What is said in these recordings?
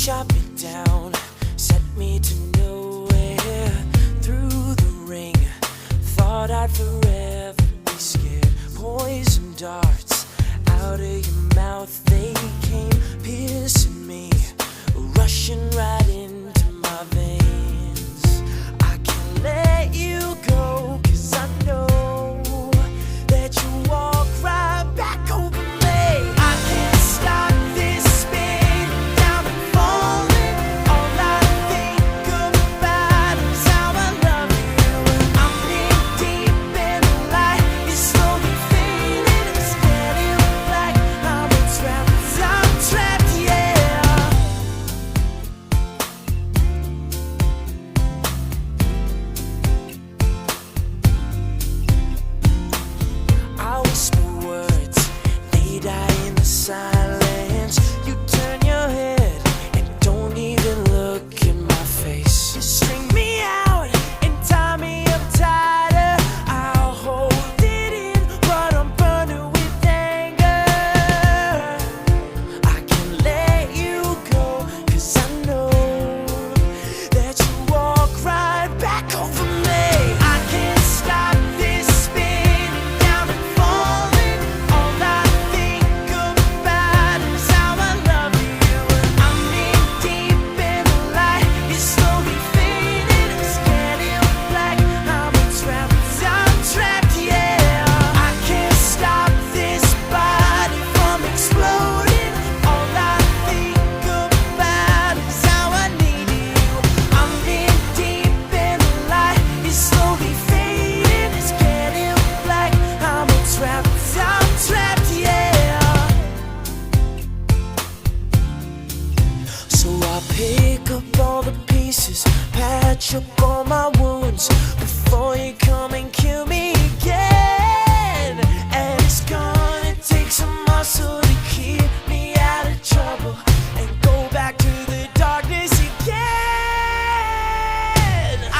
shot me down, set me to nowhere. Through the ring, thought I'd forever be scared. Poison darts out of your mouth, they came piercing me, rushing right into my veins. I can't let you go, 'cause I know that you walk right back over me. I can't stop this spin, down and falling. All I think about is how I love you. I'm in deep in the light, it's slowly fading, it's getting black. I'm trapped, yeah. I whisper words, they die in the silence. You turn your head and don't even look in my face. You string me out and tie me up tighter. I'll hold it in, but I'm burning with anger. I can't let you go, 'cause I know that you walk right back over me. I can't stop this spin, down and falling. All I think about is how I love you. I'm in deep in the light, it's slowly fading, it's getting black. I'm trapped, yeah. I can't stop this body from exploding. All I think about is how I need you. I'm in deep in the light, it's slowly fading, it's getting black. I'm trapped, yeah. So I pick up all the pieces, patch up all my wounds before you come and kill me again. And it's gonna take some muscle to keep me out of trouble and go back to the darkness again.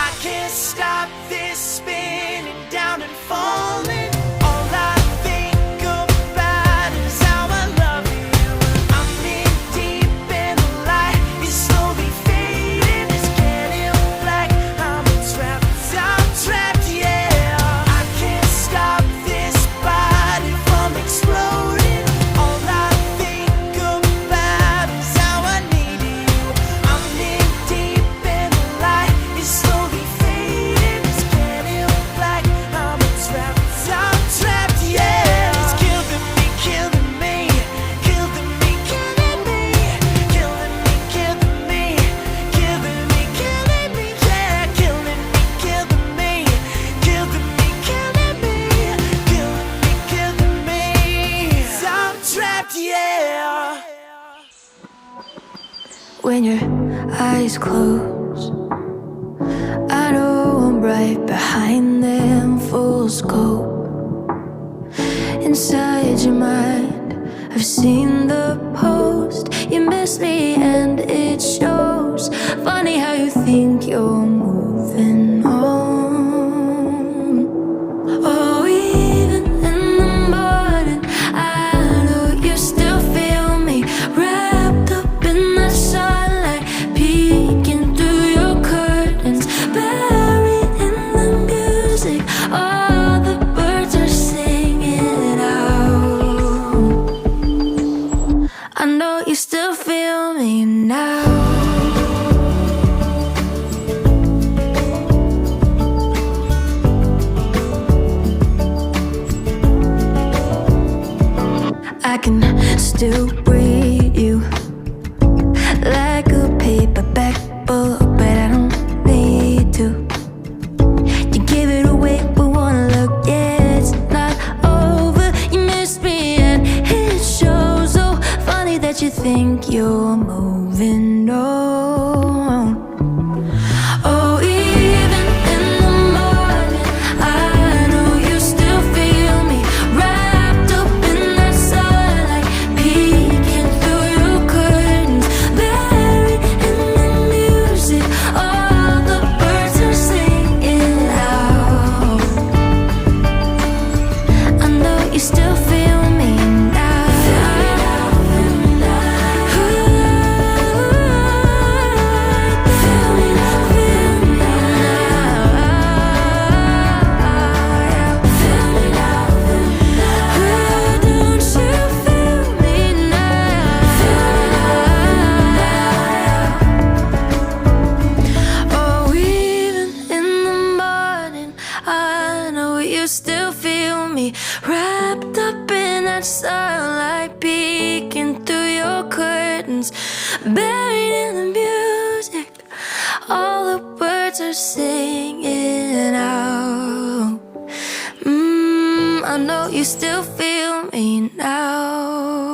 I can't stop this spinning, down and falling. All I think about is how I love you. I'm in deep in the light, it's slowly fading, it's getting black. I'm trapped, yeah. I can't stop this body from exploding. All I think about is how I need you. I'm in deep in the light, it's slowly fading, it's getting black. I'm trapped, yeah. It's killing me, killing me, killing me, killing me, killing me, killing me, killing me, killing me, yeah. Killing me, killing me, killing me, killing me, killing me, killing me. I'm trapped, yeah. When your eyes close, I know I'm right behind them, full scope. Inside your mind, I've seen the post. You miss me and it shows. Funny how you think you're moving on. Oh, even in the morning, I know you still feel me, wrapped up in the sunlight, peeking through your curtains, buried in the music. All the birds are singing out. I know you still feel me now. I can still read you like a paperback book, but I don't need to. You give it away with one look, yeah, it's not over. You miss me and it shows. So funny that you think you're moving on. Oh, even in the morning, I know you still feel me, wrapped up in that sunlight, peeking through your curtains, buried in the music. All the birds are singing loud. I know you still feel me now. Ooh. you still feel me, wrapped up in that starlight, peeking through your curtains, buried in the music. All the birds are singing out. I know you still feel me now.